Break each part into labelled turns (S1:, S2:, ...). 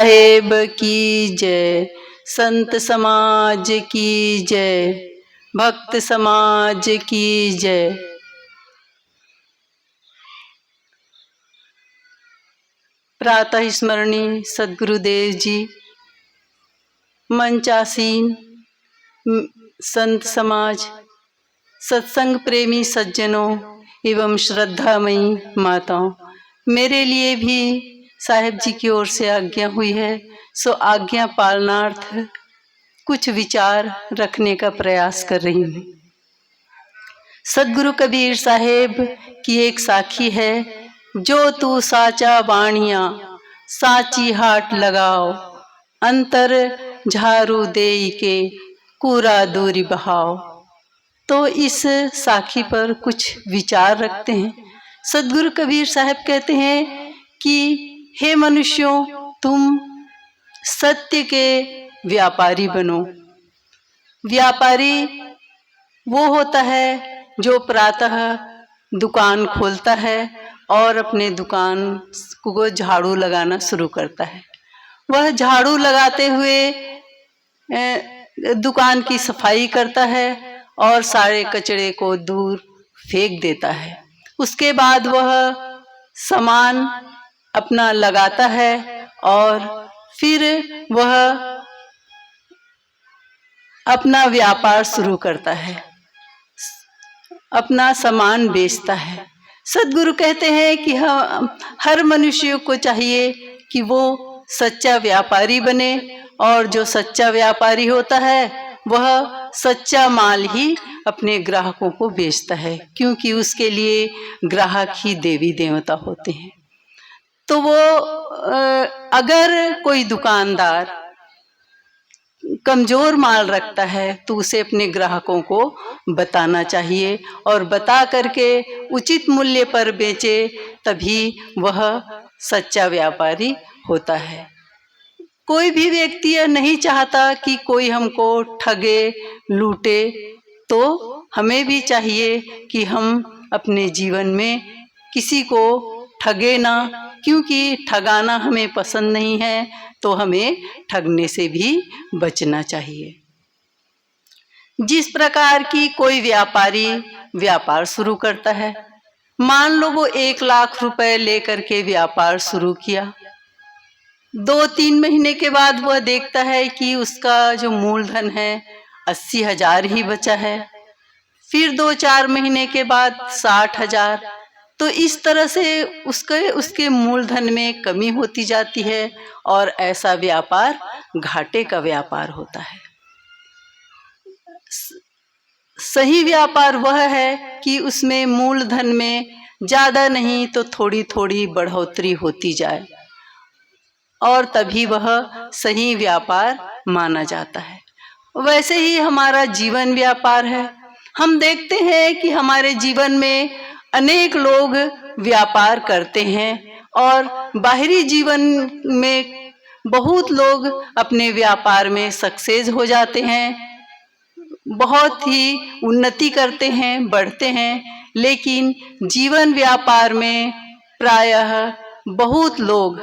S1: साहेब की जय, संत समाज की जय, भक्त समाज की जय। प्रातः स्मरणीय सद्गुरुदेव जी, मंचासीन संत समाज, सत्संग प्रेमी सज्जनों एवं श्रद्धामयी माताओं, मेरे लिए भी साहेब जी की ओर से आज्ञा हुई है, सो आज्ञा पालनार्थ कुछ विचार रखने का प्रयास कर रही हूँ। सद्गुरु कबीर साहेब की एक साखी है, जो तू साचा बाणिया साची हाट लगाओ, अंतर झारू देई के कूरा दूरी बहाओ। तो इस साखी पर कुछ विचार रखते हैं। सद्गुरु कबीर साहब कहते हैं कि हे मनुष्यों, तुम सत्य के व्यापारी बनो। व्यापारी वो होता है जो प्रातः दुकान खोलता है और अपने दुकान को झाड़ू लगाना शुरू करता है। वह झाड़ू लगाते हुए दुकान की सफाई करता है और सारे कचरे को दूर फेंक देता है। उसके बाद वह सामान अपना लगाता है और फिर वह अपना व्यापार शुरू करता है, अपना सामान बेचता है। सद्गुरु कहते हैं कि हर मनुष्य को चाहिए कि वो सच्चा व्यापारी बने, और जो सच्चा व्यापारी होता है वह सच्चा माल ही अपने ग्राहकों को बेचता है, क्योंकि उसके लिए ग्राहक ही देवी देवता होते हैं। तो वो अगर कोई दुकानदार कमजोर माल रखता है तो उसे अपने ग्राहकों को बताना चाहिए और बता करके उचित मूल्य पर बेचे, तभी वह सच्चा व्यापारी होता है। कोई भी व्यक्ति यह नहीं चाहता कि कोई हमको ठगे लूटे, तो हमें भी चाहिए कि हम अपने जीवन में किसी को ठगे ना, क्योंकि ठगाना हमें पसंद नहीं है, तो हमें ठगने से भी बचना चाहिए। जिस प्रकार की कोई व्यापारी व्यापार शुरू करता है, मान लो वो 1 लाख रुपए लेकर के व्यापार शुरू किया, 2-3 महीने के बाद वह देखता है कि उसका जो मूलधन है 80,000 ही बचा है, फिर 2-4 महीने के बाद 60,000। तो इस तरह से उसके मूलधन में कमी होती जाती है और ऐसा व्यापार घाटे का व्यापार होता है। सही व्यापार वह है कि उसमें मूलधन में ज़्यादा नहीं तो थोड़ी थोड़ी बढ़ोतरी होती जाए, और तभी वह सही व्यापार माना जाता है। वैसे ही हमारा जीवन व्यापार है। हम देखते हैं कि हमारे जीवन में अनेक लोग व्यापार करते हैं और बाहरी जीवन में बहुत लोग अपने व्यापार में सक्सेस हो जाते हैं, बहुत ही उन्नति करते हैं, बढ़ते हैं। लेकिन जीवन व्यापार में प्रायः बहुत लोग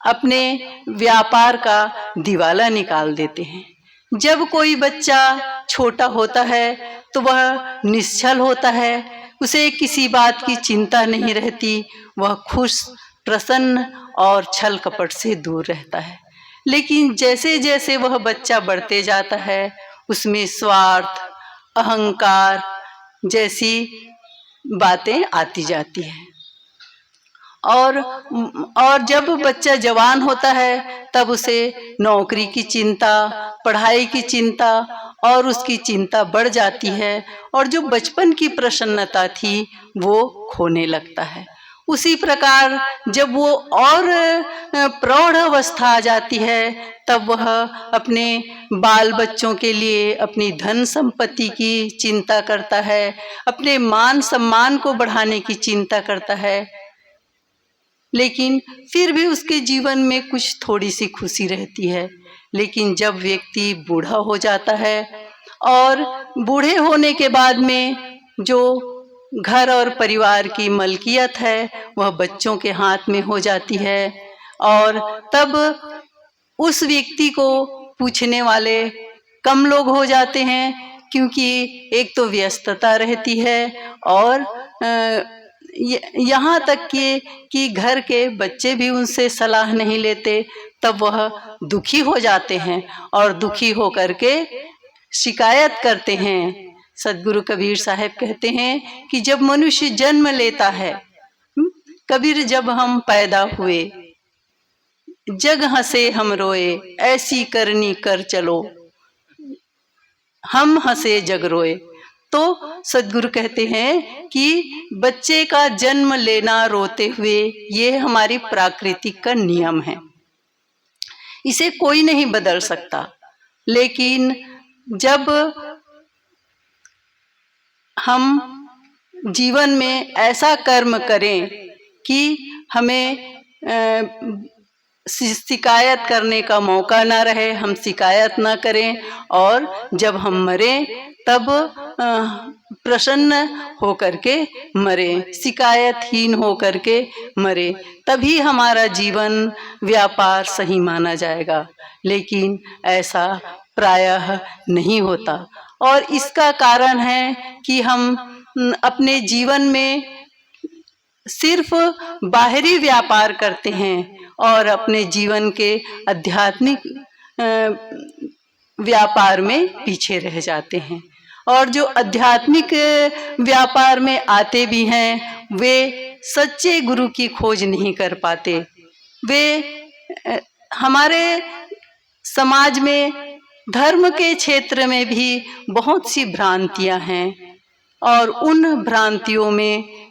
S1: अपने व्यापार का दिवाला निकाल देते हैं। जब कोई बच्चा छोटा होता है तो वह निश्चल होता है, उसे किसी बात की चिंता नहीं रहती, वह खुश, प्रसन्न और छल कपट से दूर रहता है। लेकिन जैसे जैसे वह बच्चा बढ़ते जाता है, उसमें स्वार्थ, अहंकार जैसी बातें आती जाती हैं। और जब बच्चा जवान होता है तब उसे नौकरी की चिंता, पढ़ाई की चिंता और उसकी चिंता बढ़ जाती है, और जो बचपन की प्रसन्नता थी वो खोने लगता है। उसी प्रकार जब वो और प्रौढ़ अवस्था आ जाती है तब वह अपने बाल बच्चों के लिए अपनी धन संपत्ति की चिंता करता है, अपने मान सम्मान को बढ़ाने की चिंता करता है। लेकिन फिर भी उसके जीवन में कुछ थोड़ी सी खुशी रहती है। लेकिन जब व्यक्ति बूढ़ा हो जाता है और बूढ़े होने के बाद में जो घर और परिवार की मलकियत है वह बच्चों के हाथ में हो जाती है, और तब उस व्यक्ति को पूछने वाले कम लोग हो जाते हैं, क्योंकि एक तो व्यस्तता रहती है और यहाँ तक कि घर के बच्चे भी उनसे सलाह नहीं लेते। तब वह दुखी हो जाते हैं और दुखी होकर के शिकायत करते हैं। सदगुरु कबीर साहब कहते हैं कि जब मनुष्य जन्म लेता है, कबीर जब हम पैदा हुए, जग हंसे हम रोए, ऐसी करनी कर चलो, हम हंसे जग रोए। तो सदगुरु कहते हैं कि बच्चे का जन्म लेना रोते हुए ये हमारी प्राकृतिक का नियम है, इसे कोई नहीं बदल सकता। लेकिन जब हम जीवन में ऐसा कर्म करें कि हमें शिकायत करने का मौका ना रहे, हम शिकायत ना करें, और जब हम मरें तब प्रसन्न होकर के मरें, शिकायतहीन होकर के मरें, तभी हमारा जीवन व्यापार सही माना जाएगा। लेकिन ऐसा प्रायः नहीं होता, और इसका कारण है कि हम अपने जीवन में सिर्फ बाहरी व्यापार करते हैं और अपने जीवन के आध्यात्मिक व्यापार में पीछे रह जाते हैं। और जो आध्यात्मिक व्यापार में आते भी हैं वे सच्चे गुरु की खोज नहीं कर पाते। वे हमारे समाज में धर्म के क्षेत्र में भी बहुत सी भ्रांतियां हैं, और उन भ्रांतियों में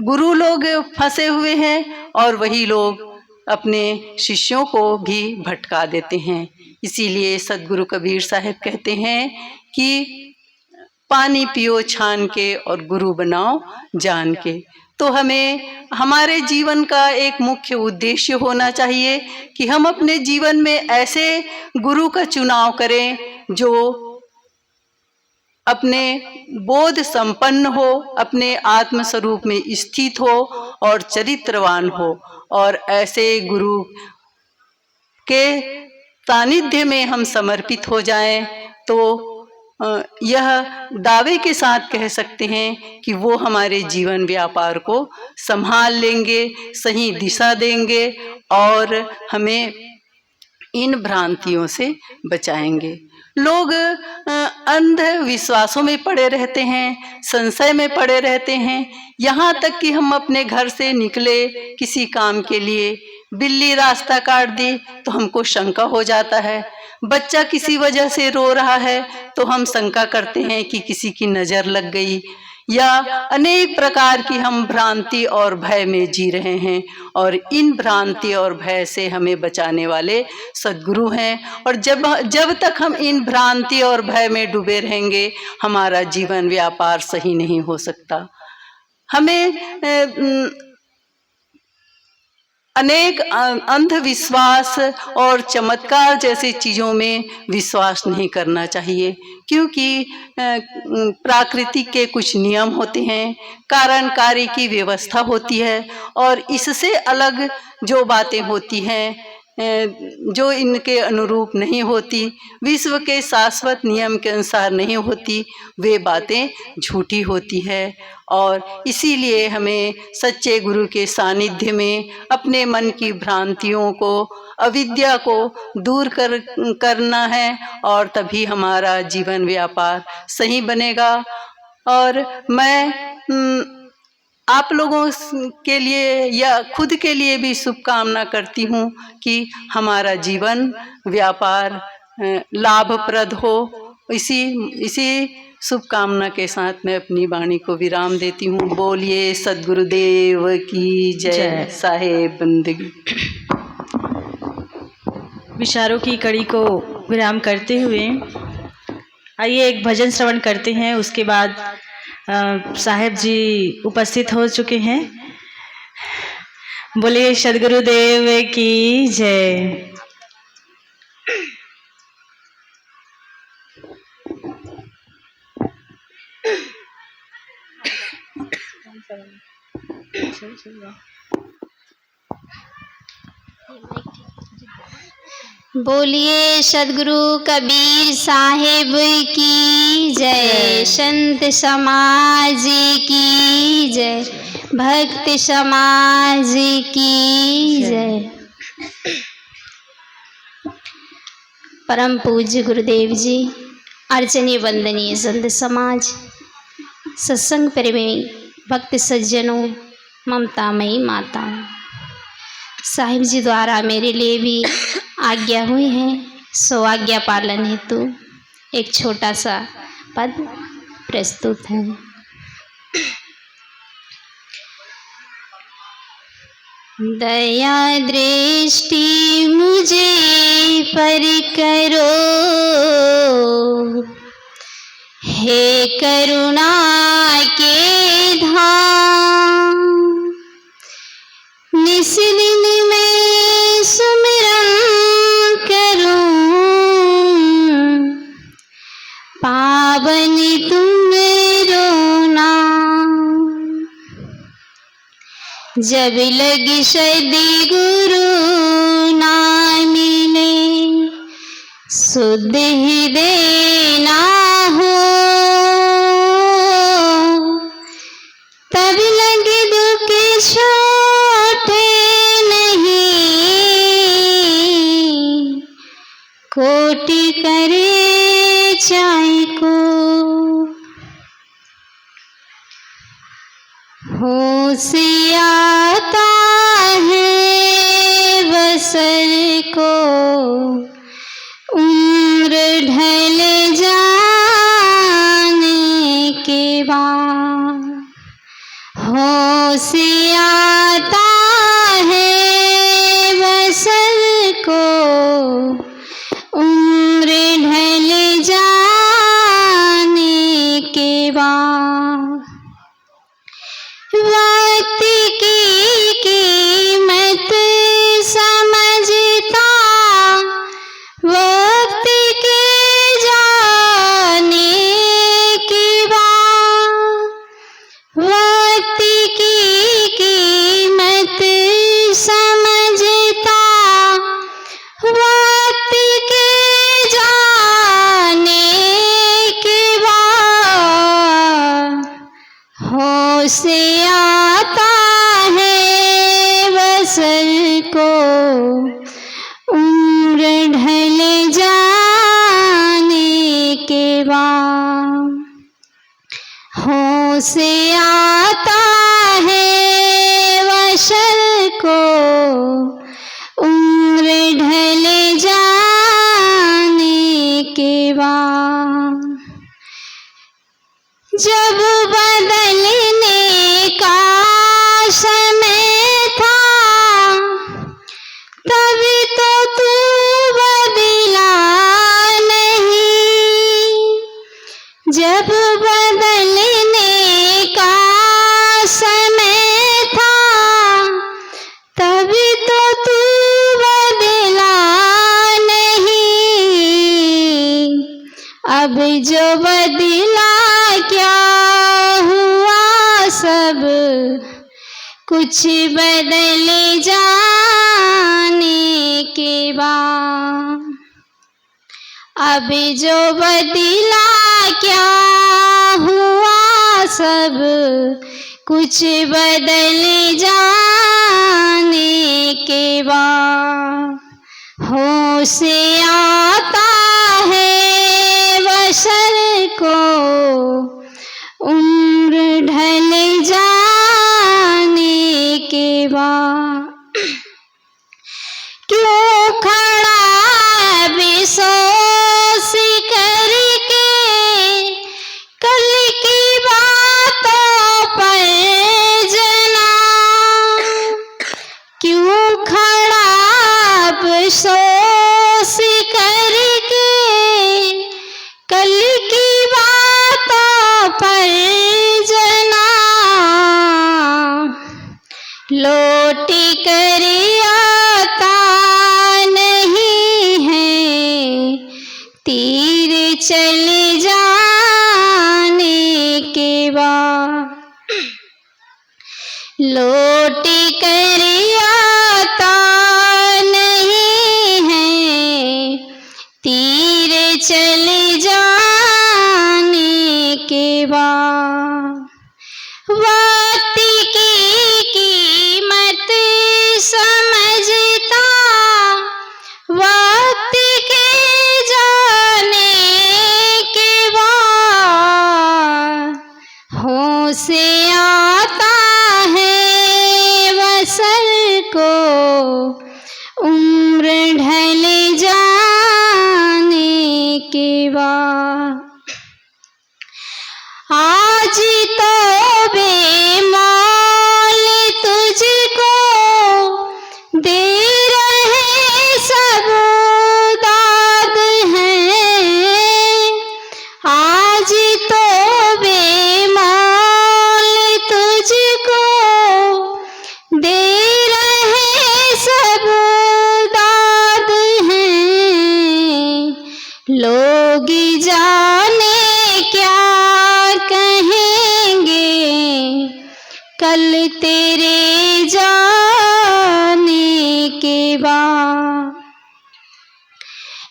S1: गुरु लोग फंसे हुए हैं और वही लोग अपने शिष्यों को भी भटका देते हैं। इसीलिए सदगुरु कबीर साहब कहते हैं कि पानी पियो छान के और गुरु बनाओ जान के। तो हमें हमारे जीवन का एक मुख्य उद्देश्य होना चाहिए कि हम अपने जीवन में ऐसे गुरु का चुनाव करें जो अपने बोध संपन्न हो, अपने आत्म स्वरूप में स्थित हो और चरित्रवान हो, और ऐसे गुरु के सानिध्य में हम समर्पित हो जाएं तो यह दावे के साथ कह सकते हैं कि वो हमारे जीवन व्यापार को संभाल लेंगे, सही दिशा देंगे और हमें इन भ्रांतियों से बचाएंगे। लोग अंधविश्वासों में पड़े रहते हैं, संशय में पड़े रहते हैं। यहाँ तक कि हम अपने घर से निकले किसी काम के लिए, बिल्ली रास्ता काट दी तो हमको शंका हो जाता है। बच्चा किसी वजह से रो रहा है तो हम शंका करते हैं कि किसी की नज़र लग गई, या अनेक प्रकार की हम भ्रांति और भय में जी रहे हैं। और इन भ्रांति और भय से हमें बचाने वाले सद्गुरु हैं। और जब तक हम इन भ्रांति और भय में डूबे रहेंगे हमारा जीवन व्यापार सही नहीं हो सकता। हमें अनेक अंधविश्वास और चमत्कार जैसी चीज़ों में विश्वास नहीं करना चाहिए, क्योंकि प्रकृति के कुछ नियम होते हैं, कारण कार्य की व्यवस्था होती है, और इससे अलग जो बातें होती हैं जो इनके अनुरूप नहीं होती, विश्व के शाश्वत नियम के अनुसार नहीं होती, वे बातें झूठी होती है। और इसीलिए हमें सच्चे गुरु के सानिध्य में अपने मन की भ्रांतियों को, अविद्या को दूर करना है, और तभी हमारा जीवन व्यापार सही बनेगा। और मैं आप लोगों के लिए या खुद के लिए भी शुभकामना करती हूँ कि हमारा जीवन व्यापार लाभप्रद हो। इसी शुभकामना के साथ मैं अपनी वाणी को विराम देती हूँ। बोलिए सद्गुरुदेव की जय। साहेब बंदगी।
S2: विचारों की कड़ी को विराम करते हुए आइए एक भजन श्रवण करते हैं। उसके बाद साहेब जी उपस्थित हो चुके हैं। बोलिए सद्गुरुदेव की जय।
S3: बोलिए सदगुरु कबीर साहिब की जय, संत समाज की जय, भक्त समाज की जय। परम पूज्य गुरुदेव जी, अर्चनीय वंदनीय संत समाज, सत्संग प्रेमी भक्त सज्जनों, ममतामयी माताओं, साहिब जी द्वारा मेरे लिए भी आज्ञा हुई है, सो आज्ञा पालन हेतु एक छोटा सा पद प्रस्तुत है। दया दृष्टि मुझे पर करो, हे करुणा के धाम, निस्दिन में सुमिरन करूं, पावन तुम्हारो नाम। जब लग सद्गुरु ना मिले, शुद्ध हृदय ना हो, तब लगे दुख छोटे नहीं, कोटि करे चाहे को। होश आता है बसर को, उम्र ढल जाने के बाद। होश आता है बसर को, उम्र ढल जाने के बाद। वक्त की कीमत समझता, वक्त के जाने के बाद। वक्त की कीमत समझता, वक्त के जाने के बाद। होश आता है बसर को, उम्र ढल जाने के बाद। होश आता है बसर को, उम्र ढल जाने के बाद। जब बदलने का समय था, तभी तो तू बदला नहीं। जब बदलने का समय था, तभी तो तू बदला नहीं। अब जो बदला क्या हुआ, सब कुछ बदल जाने के बाद। अब जो बदला क्या हुआ, सब कुछ बदल जाने के बाद। होश आता है बसर को, उम्र ढल जाने के बाद। क्यों खड़ा बेसोस करके, कल की बातों पर जना। क्यों खड़ा बेसोस करके, कल की बातों पर जना। लौट कर आता नहीं है, तीर चल जाने के बाद। लौट कर आता को उम्र ढल जाने के बाद। आज तो बेमौल तुझको दे रहे सब दाद हैं। आज तो बेमौल तुझको दे रहे सब दाद हैं। लोग जाने क्या कहेंगे कल तेरे जाने के बाद।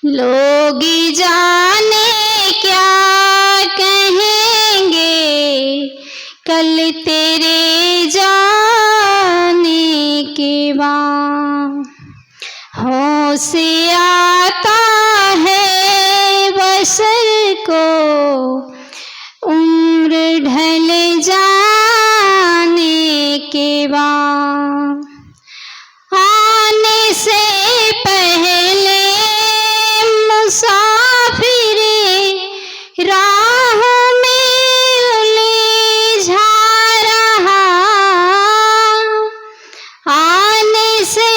S3: लोग जाने क्या कहेंगे कल तेरे जाने के बाद। होश आता है बशर को उम्र ढल जाने के बाद। आने से पहले मुसाफिरे राहों में उलझा रहा। आने से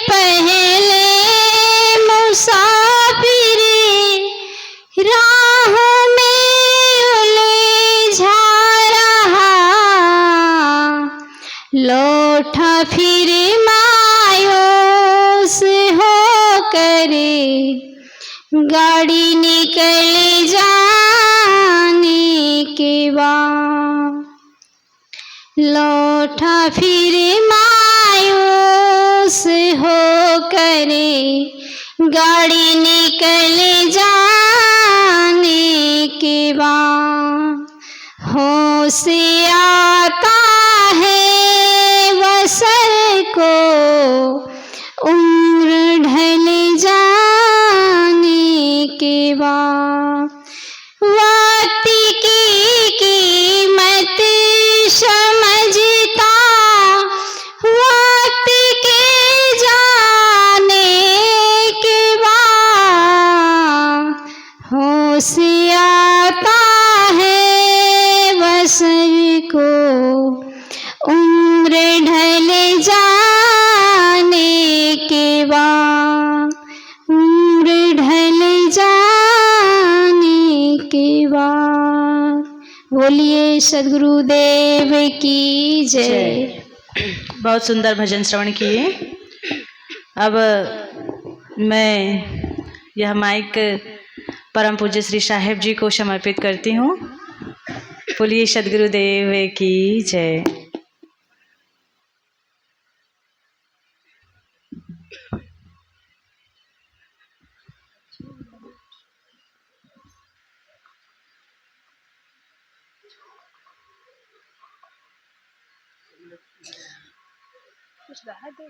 S3: पहले मुसाफिरे राहों में उलझा रहा। लौटा फिर मायूस हो करे गाड़ी निकल जाने के बाद। लौटा फिर मायूस हो करे गाड़ी निकल जाने के बाद। होश आता है बशर को उम्र ढल जाने के बाद। वक्त की कीमत समझता वक्त के जाने के बाद। होश आता है बशर को उम्र ढल जाने के बाद। उम्र ढल जाने के बाद। बोलिए सद्गुरुदेव की जय।
S2: बहुत सुंदर भजन श्रवण किए। अब मैं यह माइक परम पूज्य श्री साहेब जी को समर्पित करती हूँ। बोलिए सद्गुरुदेव की जय।
S4: कुछ बाहर दो